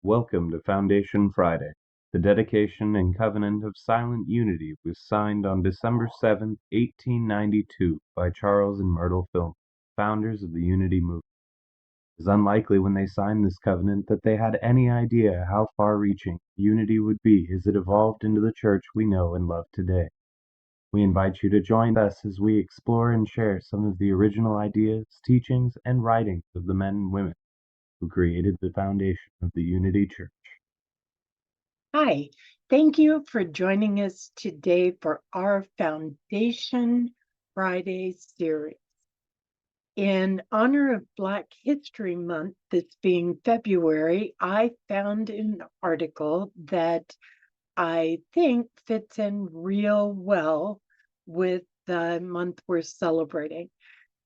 Welcome to Foundation Friday. The dedication and covenant of silent unity was signed on December 7th, 1892 by Charles and Myrtle Fillmore, founders of the Unity movement. It is unlikely when they signed this covenant that they had any idea how far-reaching unity would be as it evolved into the church we know and love today. We invite you to join us as we explore and share some of the original ideas, teachings, and writings of the men and women who created the foundation of the Unity Church. Hi, thank you for joining us today for our Foundation Friday series. In honor of Black History Month, this being February, I found an article that I think fits in real well with the month we're celebrating.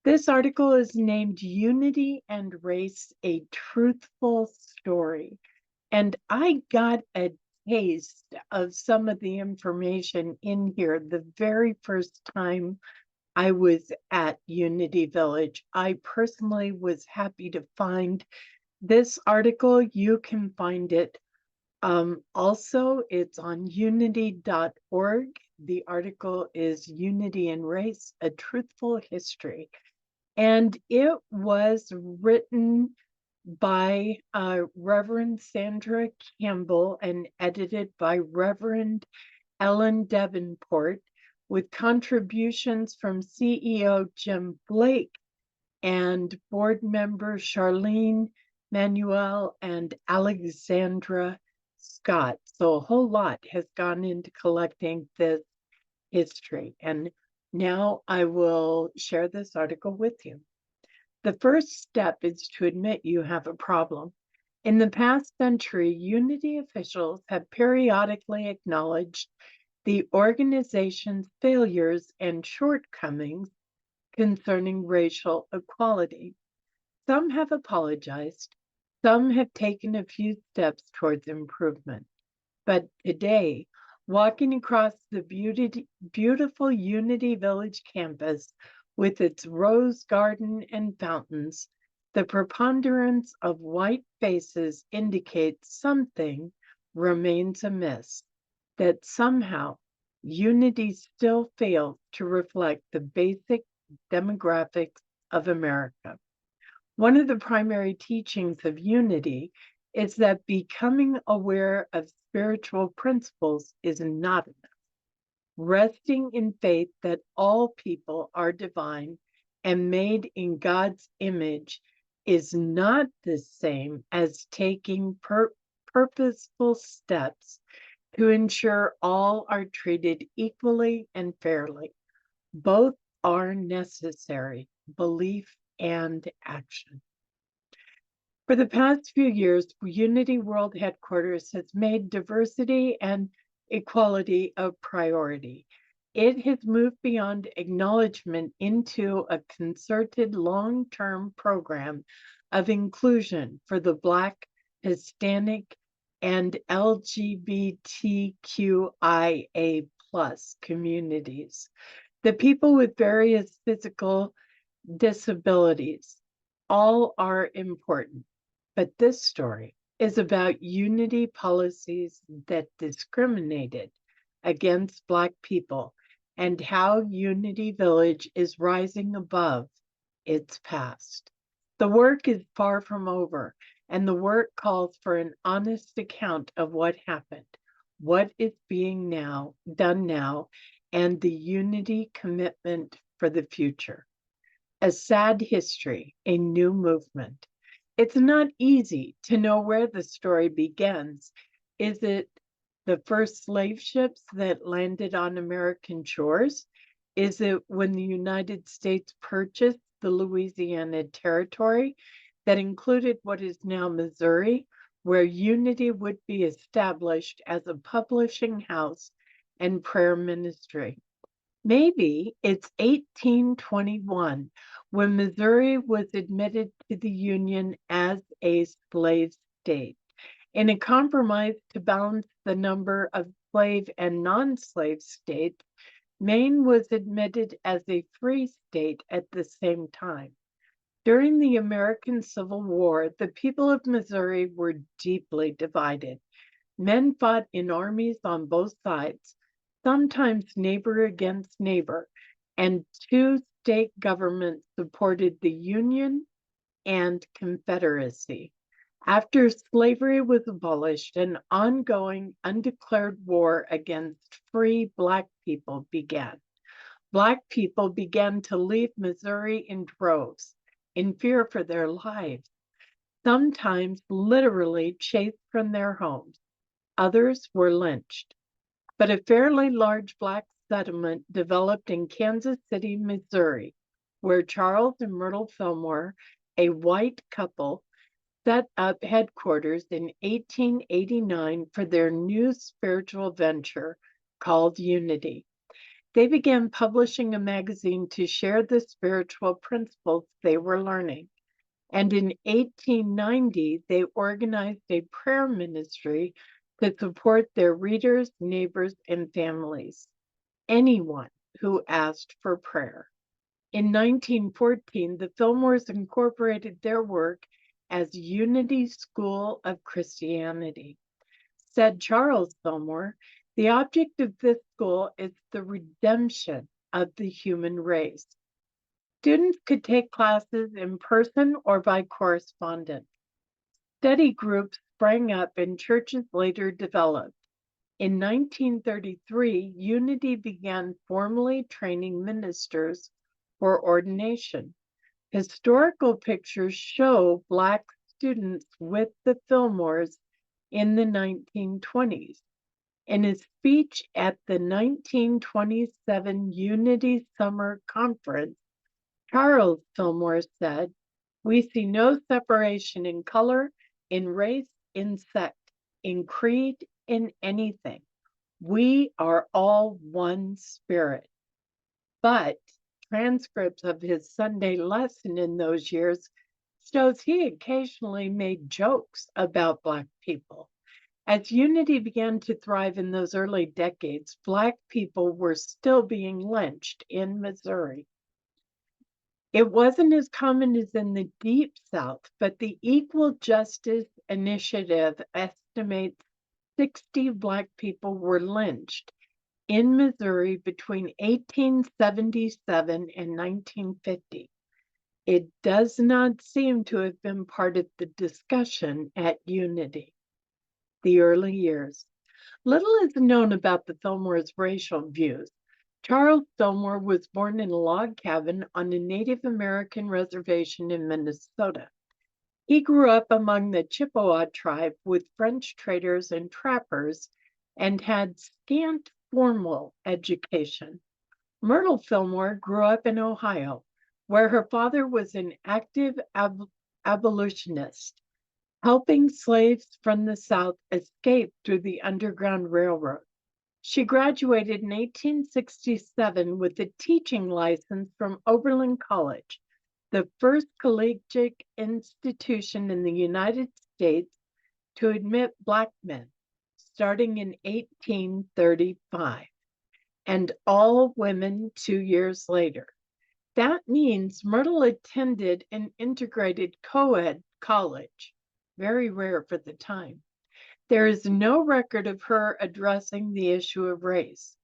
This article is named Unity and Race, a Truthful Story. And I got a taste of some of the information in here the very first time I was at Unity Village. I personally was happy to find this article. You can find it. Also, it's on unity.org. The article is Unity and Race, a Truthful History. And it was written by Reverend Sandra Campbell and edited by Reverend Ellen Davenport, with contributions from CEO Jim Blake and board members Charlene Manuel and Alexandra Scott. So a whole lot has gone into collecting this history. And now I will share this article with you. The first step is to admit you have a problem. In the past century, Unity officials have periodically acknowledged the organization's failures and shortcomings concerning racial equality. Some have apologized, some have taken a few steps towards improvement. But today, walking across the beautiful Unity Village campus with its rose garden and fountains, the preponderance of white faces indicates something remains amiss, that somehow Unity still fails to reflect the basic demographics of America. One of the primary teachings of Unity is that becoming aware of spiritual principles is not enough. Resting in faith that all people are divine and made in God's image is not the same as taking purposeful steps to ensure all are treated equally and fairly. Both are necessary, belief and action. For the past few years, Unity World Headquarters has made diversity and equality a priority. It has moved beyond acknowledgement into a concerted long-term program of inclusion for the Black, Hispanic, and LGBTQIA+ communities. The people with various physical disabilities, all are important. But this story is about Unity policies that discriminated against Black people and how Unity Village is rising above its past. The work is far from over, and the work calls for an honest account of what happened, what is being done now, and the Unity commitment for the future. A sad history, a new movement. It's not easy to know where the story begins. Is it the first slave ships that landed on American shores? Is it when the United States purchased the Louisiana Territory that included what is now Missouri, where Unity would be established as a publishing house and prayer ministry? Maybe it's 1821 when Missouri was admitted to the Union as a slave state. In a compromise to balance the number of slave and non-slave states, Maine was admitted as a free state at the same time. During the American Civil War, the people of Missouri were deeply divided. Men fought in armies on both sides, sometimes neighbor against neighbor, and two state governments supported the Union and Confederacy. After slavery was abolished, an ongoing undeclared war against free Black people began. Black people began to leave Missouri in droves in fear for their lives, sometimes literally chased from their homes. Others were lynched. But a fairly large Black settlement developed in Kansas City, Missouri, where Charles and Myrtle Fillmore, a white couple, set up headquarters in 1889 for their new spiritual venture called Unity. They began publishing a magazine to share the spiritual principles they were learning. And in 1890, they organized a prayer ministry to support their readers, neighbors, and families, anyone who asked for prayer. In 1914, the Fillmores incorporated their work as Unity School of Christianity. Said Charles Fillmore, the object of this school is the redemption of the human race. Students could take classes in person or by correspondence. Study groups sprang up and churches later developed. In 1933, Unity began formally training ministers for ordination. Historical pictures show Black students with the Fillmores in the 1920s. In a speech at the 1927 Unity Summer Conference, Charles Fillmore said, "We see no separation in color, in race, in sect, in creed, in anything. We are all one spirit." But transcripts of his Sunday lesson in those years shows he occasionally made jokes about Black people. As Unity began to thrive in those early decades, Black people were still being lynched in Missouri. It wasn't as common as in the Deep South, but the Equal Justice Initiative estimates 60 Black people were lynched in Missouri between 1877 and 1950. It does not seem to have been part of the discussion at Unity. The early years. Little is known about the Fillmores' racial views. Charles Fillmore was born in a log cabin on a Native American reservation in Minnesota. He grew up among the Chippewa tribe with French traders and trappers and had scant formal education. Myrtle Fillmore grew up in Ohio, where her father was an active abolitionist, helping slaves from the South escape through the Underground Railroad. She graduated in 1867 with a teaching license from Oberlin College, the first collegiate institution in the United States to admit Black men, starting in 1835, and all women 2 years later. That means Myrtle attended an integrated co-ed college, very rare for the time. There is no record of her addressing the issue of race.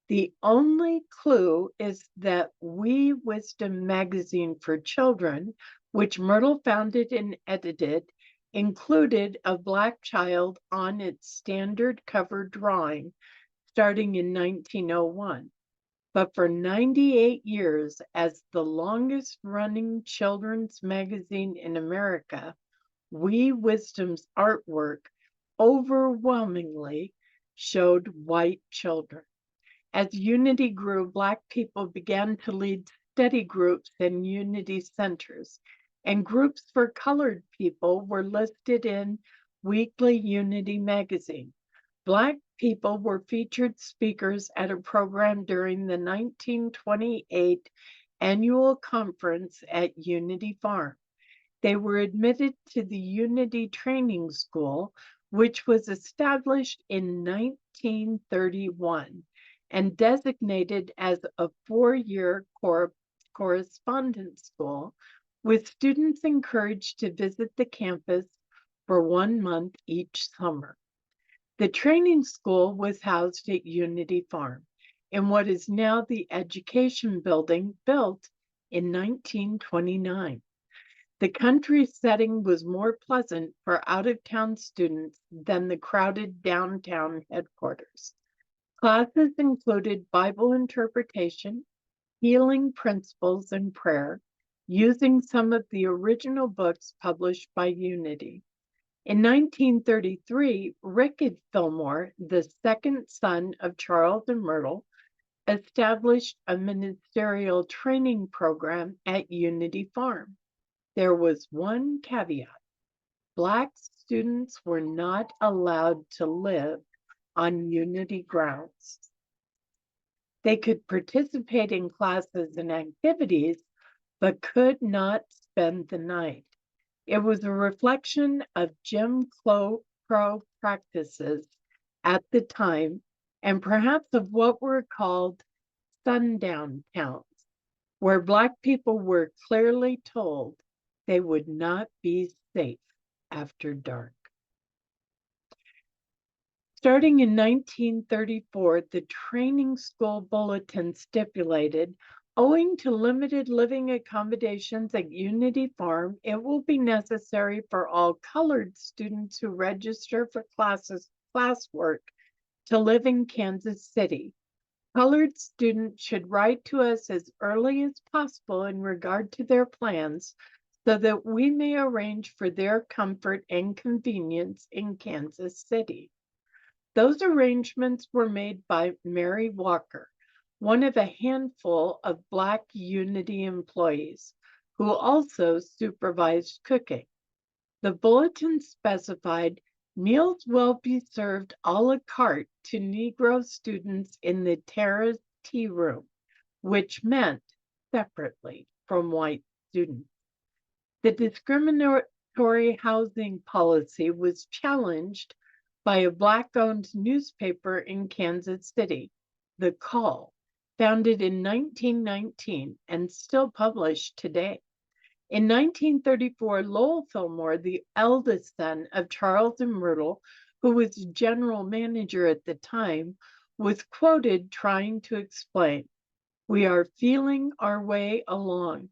The only clue is that We Wisdom magazine for children, which Myrtle founded and edited, included a Black child on its standard cover drawing starting in 1901. But for 98 years, as the longest running children's magazine in America, We Wisdom's artwork overwhelmingly showed white children. As Unity grew, Black people began to lead study groups and Unity centers, and groups for colored people were listed in Weekly Unity magazine. Black people were featured speakers at a program during the 1928 annual conference at Unity Farm. They were admitted to the Unity Training School, which was established in 1931 and designated as a 4-year correspondence school with students encouraged to visit the campus for 1 month each summer. The training school was housed at Unity Farm in what is now the Education Building, built in 1929. The country setting was more pleasant for out-of-town students than the crowded downtown headquarters. Classes included Bible interpretation, healing principles, and prayer, using some of the original books published by Unity. In 1933, Rickard Fillmore, the second son of Charles and Myrtle, established a ministerial training program at Unity Farm. There was one caveat: Black students were not allowed to live on Unity grounds. They could participate in classes and activities, but could not spend the night. It was a reflection of Jim Crow practices at the time, and perhaps of what were called sundown towns, where Black people were clearly told they would not be safe after dark. Starting in 1934, the training school bulletin stipulated, owing to limited living accommodations at Unity Farm, it will be necessary for all colored students who register for classwork to live in Kansas City. Colored students should write to us as early as possible in regard to their plans so that we may arrange for their comfort and convenience in Kansas City. Those arrangements were made by Mary Walker, one of a handful of Black Unity employees, who also supervised cooking. The bulletin specified meals will be served a la carte to Negro students in the terrace tea room, which meant separately from white students. The discriminatory housing policy was challenged by a Black-owned newspaper in Kansas City, The Call, founded in 1919 and still published today. In 1934, Lowell Fillmore, the eldest son of Charles and Myrtle, who was general manager at the time, was quoted trying to explain, "We are feeling our way along.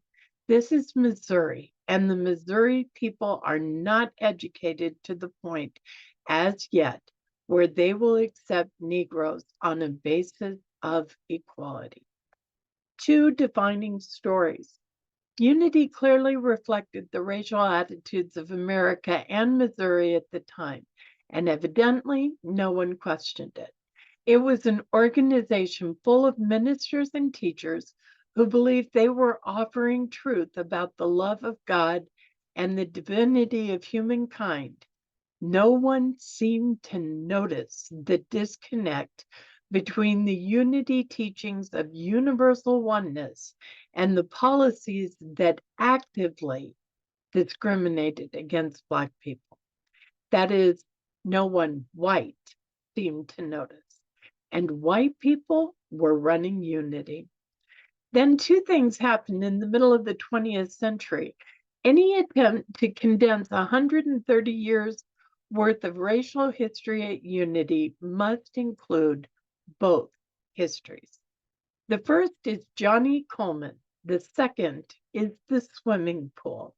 This is Missouri, and the Missouri people are not educated to the point as yet where they will accept Negroes on a basis of equality." Two defining stories. Unity clearly reflected the racial attitudes of America and Missouri at the time, and evidently no one questioned it. It was an organization full of ministers and teachers who believed they were offering truth about the love of God and the divinity of humankind. No one seemed to notice the disconnect between the Unity teachings of universal oneness and the policies that actively discriminated against Black people. That is, no one white seemed to notice, and white people were running Unity. Then two things happened in the middle of the 20th century. Any attempt to condense 130 years worth of racial history at Unity must include both histories. The first is Johnnie Colemon. The second is the swimming pool.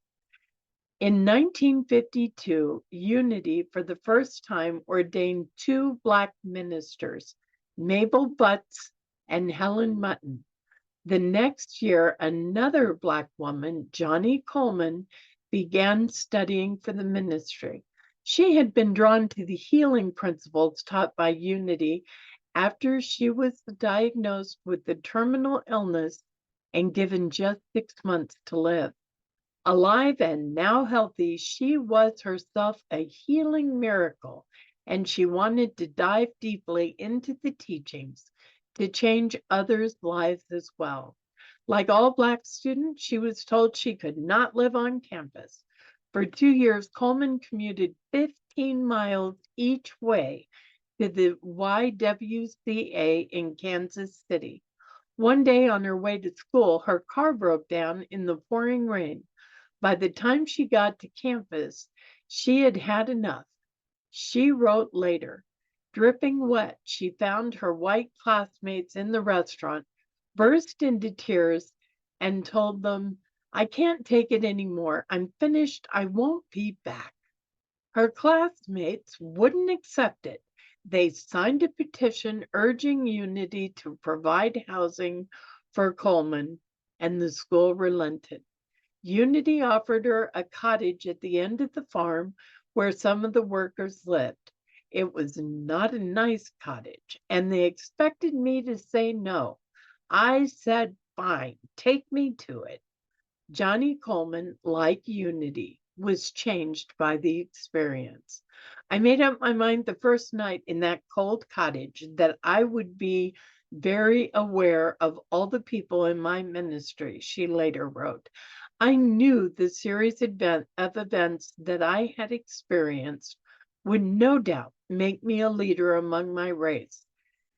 In 1952, Unity for the first time ordained two Black ministers, Mabel Butts and Helen Mutton. The next year, another Black woman, Johnnie Colemon, began studying for the ministry. She had been drawn to the healing principles taught by Unity after she was diagnosed with the terminal illness and given just 6 months to live. Alive and now healthy, she was herself a healing miracle, and she wanted to dive deeply into the teachings to change others' lives as well. Like all Black students, she was told she could not live on campus. For 2 years, Colemon commuted 15 miles each way to the YWCA in Kansas City. One day on her way to school, her car broke down in the pouring rain. By the time she got to campus, she had had enough. She wrote later, dripping wet, she found her white classmates in the restaurant, burst into tears, and told them, "I can't take it anymore. I'm finished. I won't be back." Her classmates wouldn't accept it. They signed a petition urging Unity to provide housing for Coleman, and the school relented. Unity offered her a cottage at the end of the farm where some of the workers lived. It was not a nice cottage, and they expected me to say no. I said, "Fine, take me to it." Johnny Coleman, like Unity, was changed by the experience. I made up my mind the first night in that cold cottage that I would be very aware of all the people in my ministry, she later wrote. I knew the series of events that I had experienced would no doubt make me a leader among my race.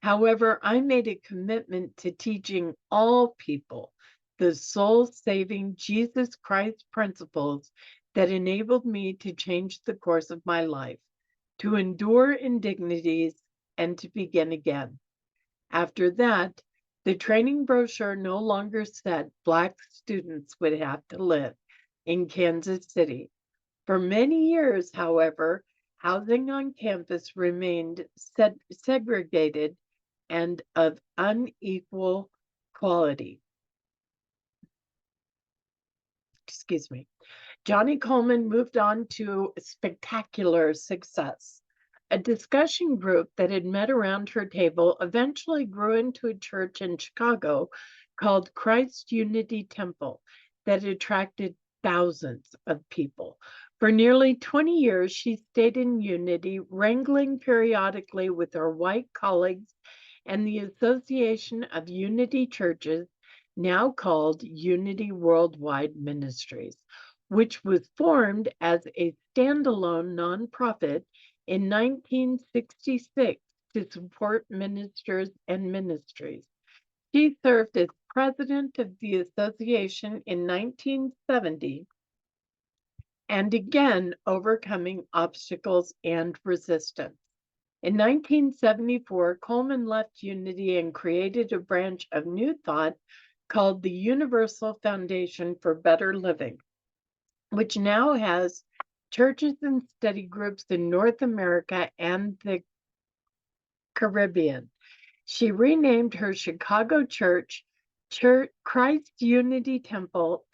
However, I made a commitment to teaching all people the soul-saving Jesus Christ principles that enabled me to change the course of my life, to endure indignities, and to begin again. After that, the training brochure no longer said Black students would have to live in Kansas City. For many years, however, housing on campus remained segregated and of unequal quality. Excuse me. Johnny Coleman moved on to spectacular success. A discussion group that had met around her table eventually grew into a church in Chicago called Christ Unity Temple that attracted thousands of people. For nearly 20 years, she stayed in Unity, wrangling periodically with her white colleagues and the Association of Unity Churches, now called Unity Worldwide Ministries, which was formed as a standalone nonprofit in 1966 to support ministers and ministries. She served as president of the association in 1970 and again overcoming obstacles and resistance. In 1974, Coleman left Unity and created a branch of New Thought called the Universal Foundation for Better Living, which now has churches and study groups in North America and the Caribbean. She renamed her Chicago church Christ Unity Temple,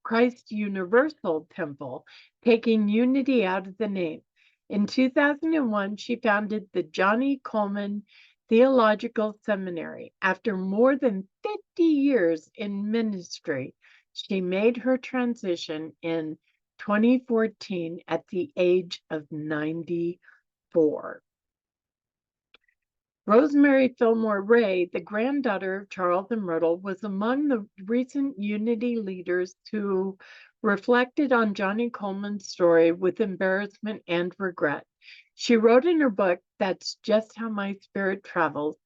Christ Universal Temple, taking unity out of the name. In 2001, she founded the Johnny Coleman Theological Seminary. After more than 50 years in ministry, she made her transition in 2014 at the age of 94. Rosemary Fillmore Ray, the granddaughter of Charles and Myrtle, was among the recent Unity leaders who reflected on Johnny Coleman's story with embarrassment and regret. She wrote in her book, "That's Just How My Spirit Travels."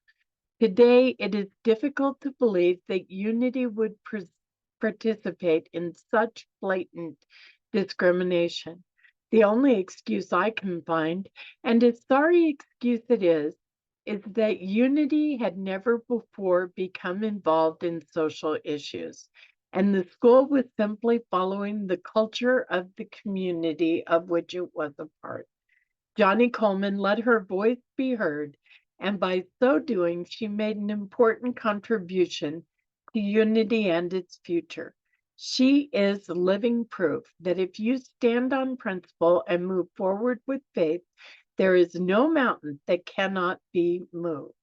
Today, it is difficult to believe that Unity would participate in such blatant discrimination. The only excuse I can find, and a sorry excuse it is that Unity had never before become involved in social issues, and the school was simply following the culture of the community of which it was a part. Johnny Coleman let her voice be heard, and by so doing, she made an important contribution to Unity and its future. She is living proof that if you stand on principle and move forward with faith, there is no mountain that cannot be moved.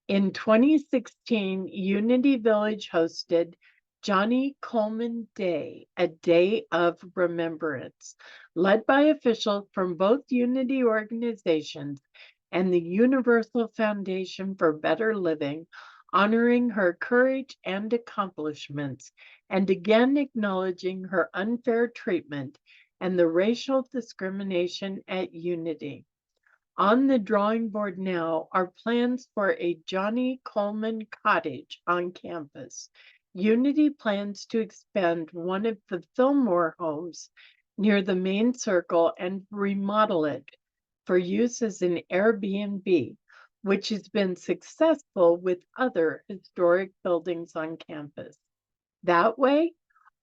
In 2016, Unity Village hosted Johnny Coleman Day, a day of remembrance, led by officials from both Unity organizations and the Universal Foundation for Better Living, honoring her courage and accomplishments, and again acknowledging her unfair treatment and the racial discrimination at Unity. On the drawing board now are plans for a Johnny Coleman cottage on campus. Unity plans to expand one of the Fillmore homes near the main circle and remodel it for use as an Airbnb, which has been successful with other historic buildings on campus. That way,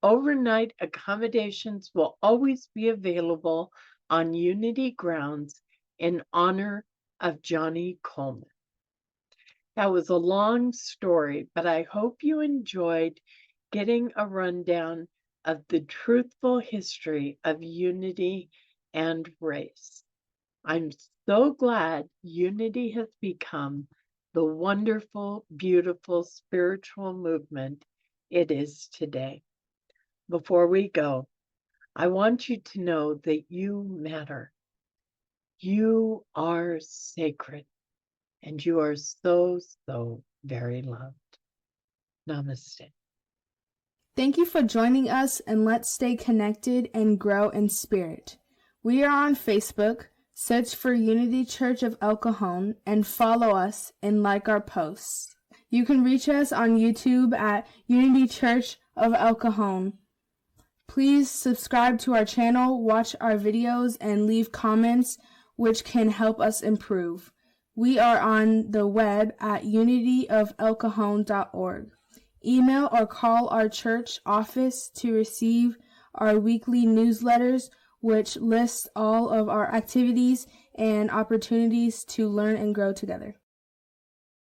overnight accommodations will always be available on Unity grounds in honor of Johnny Coleman. That was a long story, but I hope you enjoyed getting a rundown of the truthful history of unity and race. I'm so glad unity has become the wonderful, beautiful spiritual movement it is today. Before we go, I want you to know that you matter. You are sacred, and you are so, so very loved. Namaste. Thank you for joining us, and let's stay connected and grow in spirit. We are on Facebook. Search for Unity Church of El Cajon and follow us and like our posts. You can reach us on YouTube at Unity Church of El Cajon. Please subscribe to our channel, watch our videos, and leave comments which can help us improve. We are on the web at unityofelcajon.org. Email or call our church office to receive our weekly newsletters, which lists all of our activities and opportunities to learn and grow together.